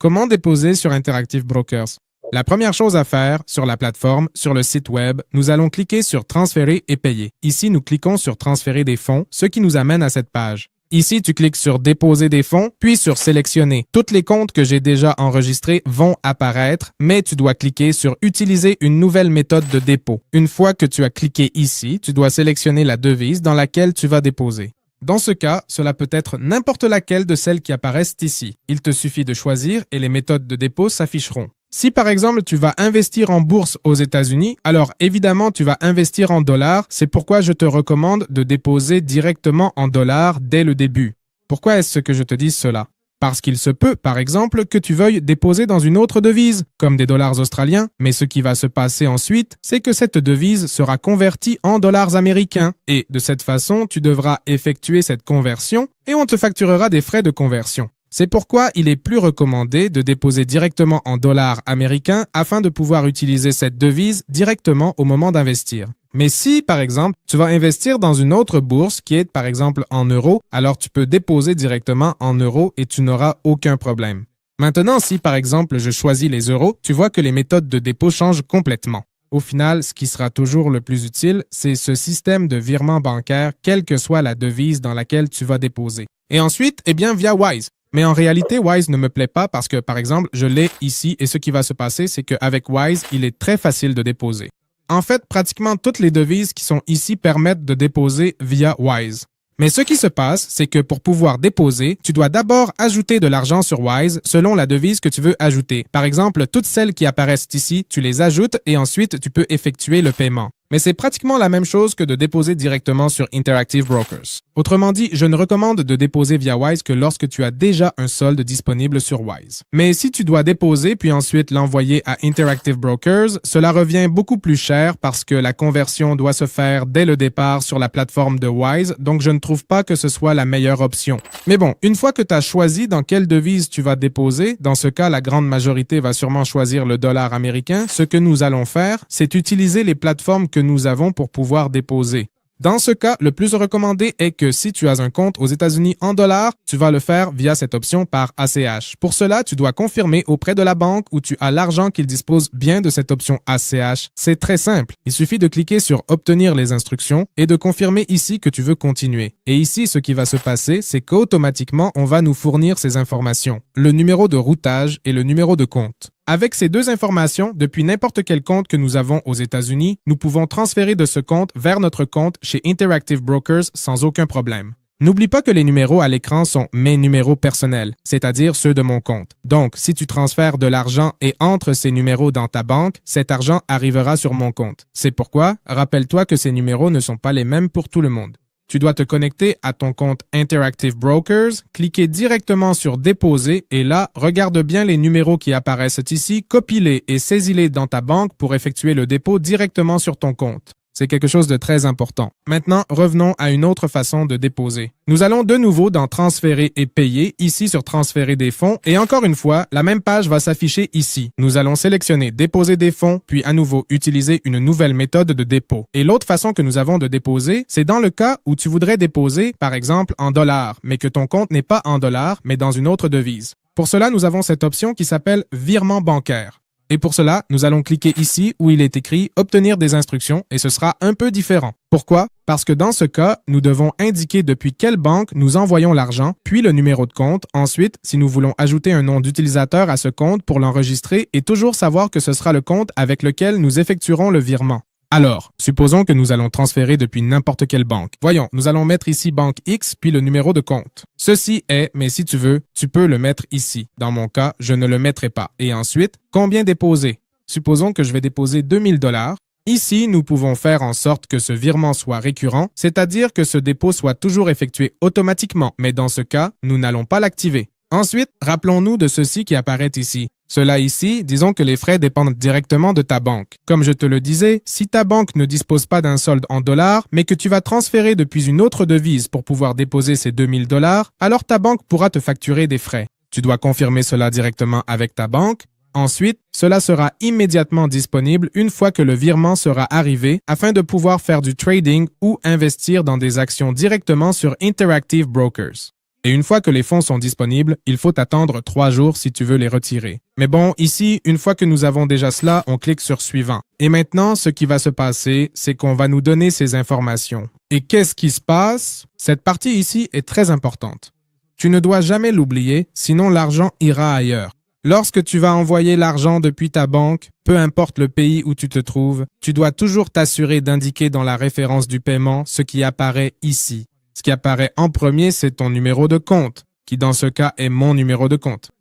Comment déposer sur Interactive Brokers? La première chose à faire sur la plateforme, sur le site web, nous allons cliquer sur Transférer et payer. Ici, nous cliquons sur Transférer des fonds, ce qui nous amène à cette page. Ici, tu cliques sur Déposer des fonds, puis sur Sélectionner. Tous les comptes que j'ai déjà enregistrés vont apparaître, mais tu dois cliquer sur Utiliser une nouvelle méthode de dépôt. Une fois que tu as cliqué ici, tu dois sélectionner la devise dans laquelle tu vas déposer. Dans ce cas, cela peut être n'importe laquelle de celles qui apparaissent ici. Il te suffit de choisir et les méthodes de dépôt s'afficheront. Si par exemple tu vas investir en bourse aux États-Unis, alors évidemment tu vas investir en dollars, c'est pourquoi je te recommande de déposer directement en dollars dès le début. Pourquoi est-ce que je te dis cela? Parce qu'il se peut, par exemple, que tu veuilles déposer dans une autre devise, comme des dollars australiens, mais ce qui va se passer ensuite, c'est que cette devise sera convertie en dollars américains, et de cette façon, tu devras effectuer cette conversion et on te facturera des frais de conversion. C'est pourquoi il est plus recommandé de déposer directement en dollars américains afin de pouvoir utiliser cette devise directement au moment d'investir. Mais si, par exemple, tu vas investir dans une autre bourse qui est, par exemple, en euros, alors tu peux déposer directement en euros et tu n'auras aucun problème. Maintenant, si, par exemple, je choisis les euros, tu vois que les méthodes de dépôt changent complètement. Au final, ce qui sera toujours le plus utile, c'est ce système de virement bancaire, quelle que soit la devise dans laquelle tu vas déposer. Et ensuite, via Wise. Mais en réalité, Wise ne me plaît pas parce que, par exemple, je l'ai ici et ce qui va se passer, c'est qu'avec Wise, il est très facile de déposer. En fait, pratiquement toutes les devises qui sont ici permettent de déposer via Wise. Mais ce qui se passe, c'est que pour pouvoir déposer, tu dois d'abord ajouter de l'argent sur Wise selon la devise que tu veux ajouter. Par exemple, toutes celles qui apparaissent ici, tu les ajoutes et ensuite tu peux effectuer le paiement. Mais c'est pratiquement la même chose que de déposer directement sur Interactive Brokers. Autrement dit, je ne recommande de déposer via Wise que lorsque tu as déjà un solde disponible sur Wise. Mais si tu dois déposer puis ensuite l'envoyer à Interactive Brokers, cela revient beaucoup plus cher parce que la conversion doit se faire dès le départ sur la plateforme de Wise, donc je ne trouve pas que ce soit la meilleure option. Mais bon, une fois que tu as choisi dans quelle devise tu vas déposer, dans ce cas, la grande majorité va sûrement choisir le dollar américain, ce que nous allons faire, c'est utiliser les plateformes que nous avons pour pouvoir déposer. Dans ce cas, le plus recommandé est que si tu as un compte aux États-Unis en dollars, tu vas le faire via cette option par ACH. Pour cela, tu dois confirmer auprès de la banque où tu as l'argent qu'ils disposent bien de cette option ACH. C'est très simple. Il suffit de cliquer sur Obtenir les instructions et de confirmer ici que tu veux continuer. Et ici, ce qui va se passer, c'est qu'automatiquement, on va nous fournir ces informations, le numéro de routage et le numéro de compte. Avec ces deux informations, depuis n'importe quel compte que nous avons aux États-Unis, nous pouvons transférer de ce compte vers notre compte chez Interactive Brokers sans aucun problème. N'oublie pas que les numéros à l'écran sont mes numéros personnels, c'est-à-dire ceux de mon compte. Donc, si tu transfères de l'argent et entres ces numéros dans ta banque, cet argent arrivera sur mon compte. C'est pourquoi, rappelle-toi que ces numéros ne sont pas les mêmes pour tout le monde. Tu dois te connecter à ton compte Interactive Brokers, cliquer directement sur Déposer et là, regarde bien les numéros qui apparaissent ici, copie-les et saisis-les dans ta banque pour effectuer le dépôt directement sur ton compte. C'est quelque chose de très important. Maintenant, revenons à une autre façon de déposer. Nous allons de nouveau dans Transférer et payer, ici sur Transférer des fonds, et encore une fois, la même page va s'afficher ici. Nous allons sélectionner Déposer des fonds, puis à nouveau utiliser une nouvelle méthode de dépôt. Et l'autre façon que nous avons de déposer, c'est dans le cas où tu voudrais déposer, par exemple, en dollars, mais que ton compte n'est pas en dollars, mais dans une autre devise. Pour cela, nous avons cette option qui s'appelle Virement bancaire. Et pour cela, nous allons cliquer ici où il est écrit « Obtenir des instructions » et ce sera un peu différent. Pourquoi? Parce que dans ce cas, nous devons indiquer depuis quelle banque nous envoyons l'argent, puis le numéro de compte. Ensuite, si nous voulons ajouter un nom d'utilisateur à ce compte pour l'enregistrer et toujours savoir que ce sera le compte avec lequel nous effectuerons le virement. Alors, supposons que nous allons transférer depuis n'importe quelle banque. Voyons, nous allons mettre ici banque X, puis le numéro de compte. Ceci est, mais si tu veux, tu peux le mettre ici. Dans mon cas, je ne le mettrai pas. Et ensuite, combien déposer? Supposons que je vais déposer 2000 $. Ici, nous pouvons faire en sorte que ce virement soit récurrent, c'est-à-dire que ce dépôt soit toujours effectué automatiquement, mais dans ce cas, nous n'allons pas l'activer. Ensuite, rappelons-nous de ceci qui apparaît ici. Cela ici, disons que les frais dépendent directement de ta banque. Comme je te le disais, si ta banque ne dispose pas d'un solde en dollars, mais que tu vas transférer depuis une autre devise pour pouvoir déposer ces 2000 $, alors ta banque pourra te facturer des frais. Tu dois confirmer cela directement avec ta banque. Ensuite, cela sera immédiatement disponible une fois que le virement sera arrivé afin de pouvoir faire du trading ou investir dans des actions directement sur Interactive Brokers. Et une fois que les fonds sont disponibles, il faut attendre 3 jours si tu veux les retirer. Mais bon, ici, une fois que nous avons déjà cela, on clique sur Suivant. Et maintenant, ce qui va se passer, c'est qu'on va nous donner ces informations. Et qu'est-ce qui se passe? Cette partie ici est très importante. Tu ne dois jamais l'oublier, sinon l'argent ira ailleurs. Lorsque tu vas envoyer l'argent depuis ta banque, peu importe le pays où tu te trouves, tu dois toujours t'assurer d'indiquer dans la référence du paiement ce qui apparaît ici. Ce qui apparaît en premier, c'est ton numéro de compte, qui dans ce cas est mon numéro de compte.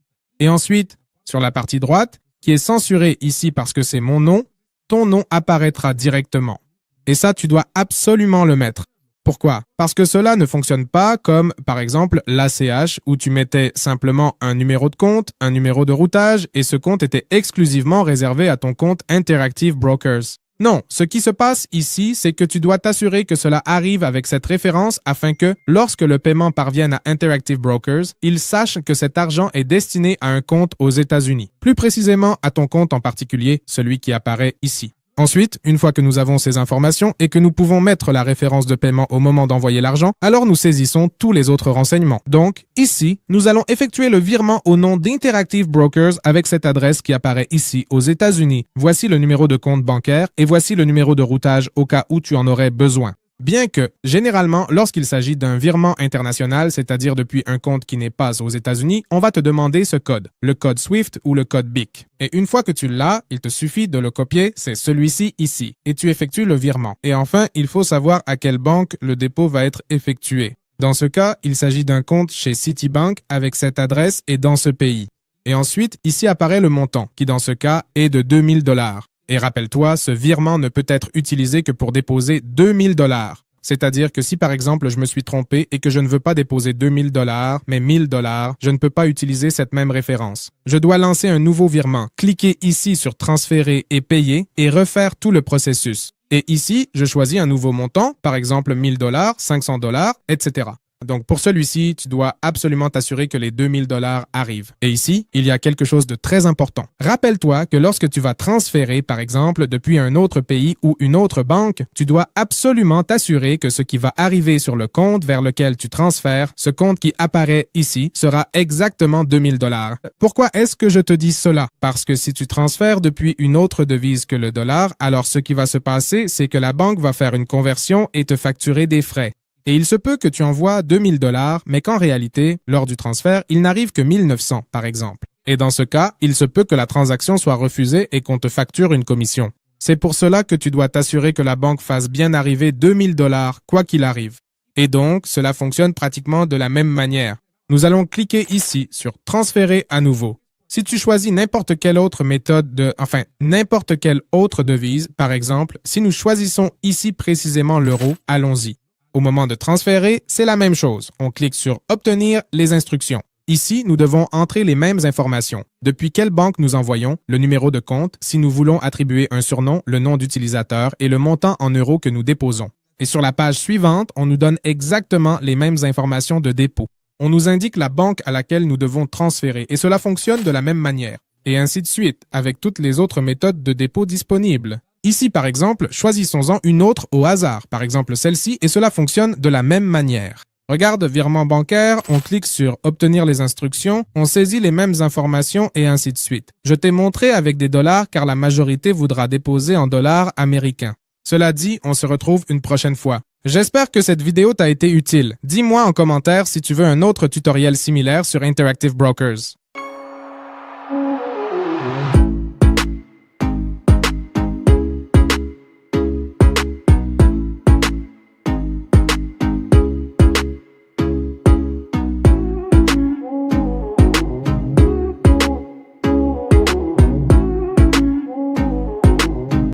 Et ensuite, sur la partie droite, qui est censurée ici parce que c'est mon nom, ton nom apparaîtra directement. Et ça, tu dois absolument le mettre. Pourquoi? Parce que cela ne fonctionne pas comme, par exemple, l'ACH, où tu mettais simplement un numéro de compte, un numéro de routage, et ce compte était exclusivement réservé à ton compte Interactive Brokers. Non, ce qui se passe ici, c'est que tu dois t'assurer que cela arrive avec cette référence afin que, lorsque le paiement parvienne à Interactive Brokers, ils sachent que cet argent est destiné à un compte aux États-Unis. Plus précisément, à ton compte en particulier, celui qui apparaît ici. Ensuite, une fois que nous avons ces informations et que nous pouvons mettre la référence de paiement au moment d'envoyer l'argent, alors nous saisissons tous les autres renseignements. Donc, ici, nous allons effectuer le virement au nom d'Interactive Brokers avec cette adresse qui apparaît ici aux États-Unis. Voici le numéro de compte bancaire et voici le numéro de routage au cas où tu en aurais besoin. Bien que, généralement, lorsqu'il s'agit d'un virement international, c'est-à-dire depuis un compte qui n'est pas aux États-Unis, on va te demander ce code, le code SWIFT ou le code BIC. Et une fois que tu l'as, il te suffit de le copier, c'est celui-ci ici, et tu effectues le virement. Et enfin, il faut savoir à quelle banque le dépôt va être effectué. Dans ce cas, il s'agit d'un compte chez Citibank avec cette adresse et dans ce pays. Et ensuite, ici apparaît le montant, qui dans ce cas est de $2000. Et rappelle-toi, ce virement ne peut être utilisé que pour déposer $2000. C'est-à-dire que si par exemple je me suis trompé et que je ne veux pas déposer $2000, mais $1000, je ne peux pas utiliser cette même référence. Je dois lancer un nouveau virement, cliquer ici sur Transférer et payer et refaire tout le processus. Et ici, je choisis un nouveau montant, par exemple $1000, $500, etc. Donc, pour celui-ci, tu dois absolument t'assurer que les $2000 arrivent. Et ici, il y a quelque chose de très important. Rappelle-toi que lorsque tu vas transférer, par exemple, depuis un autre pays ou une autre banque, tu dois absolument t'assurer que ce qui va arriver sur le compte vers lequel tu transfères, ce compte qui apparaît ici, sera exactement $2000. Pourquoi est-ce que je te dis cela? Parce que si tu transfères depuis une autre devise que le dollar, alors ce qui va se passer, c'est que la banque va faire une conversion et te facturer des frais. Et il se peut que tu envoies $2000, mais qu'en réalité, lors du transfert, il n'arrive que 1900, par exemple. Et dans ce cas, il se peut que la transaction soit refusée et qu'on te facture une commission. C'est pour cela que tu dois t'assurer que la banque fasse bien arriver $2000, quoi qu'il arrive. Et donc, cela fonctionne pratiquement de la même manière. Nous allons cliquer ici sur « Transférer à nouveau ». Si tu choisis n'importe quelle autre méthode n'importe quelle autre devise, par exemple, si nous choisissons ici précisément l'euro, allons-y. Au moment de transférer, c'est la même chose. On clique sur « Obtenir les instructions ». Ici, nous devons entrer les mêmes informations. Depuis quelle banque nous envoyons, le numéro de compte, si nous voulons attribuer un surnom, le nom d'utilisateur et le montant en euros que nous déposons. Et sur la page suivante, on nous donne exactement les mêmes informations de dépôt. On nous indique la banque à laquelle nous devons transférer et cela fonctionne de la même manière. Et ainsi de suite, avec toutes les autres méthodes de dépôt disponibles. Ici, par exemple, choisissons-en une autre au hasard, par exemple celle-ci, et cela fonctionne de la même manière. Regarde, virement bancaire, on clique sur « Obtenir les instructions », on saisit les mêmes informations et ainsi de suite. Je t'ai montré avec des dollars car la majorité voudra déposer en dollars américains. Cela dit, on se retrouve une prochaine fois. J'espère que cette vidéo t'a été utile. Dis-moi en commentaire si tu veux un autre tutoriel similaire sur Interactive Brokers.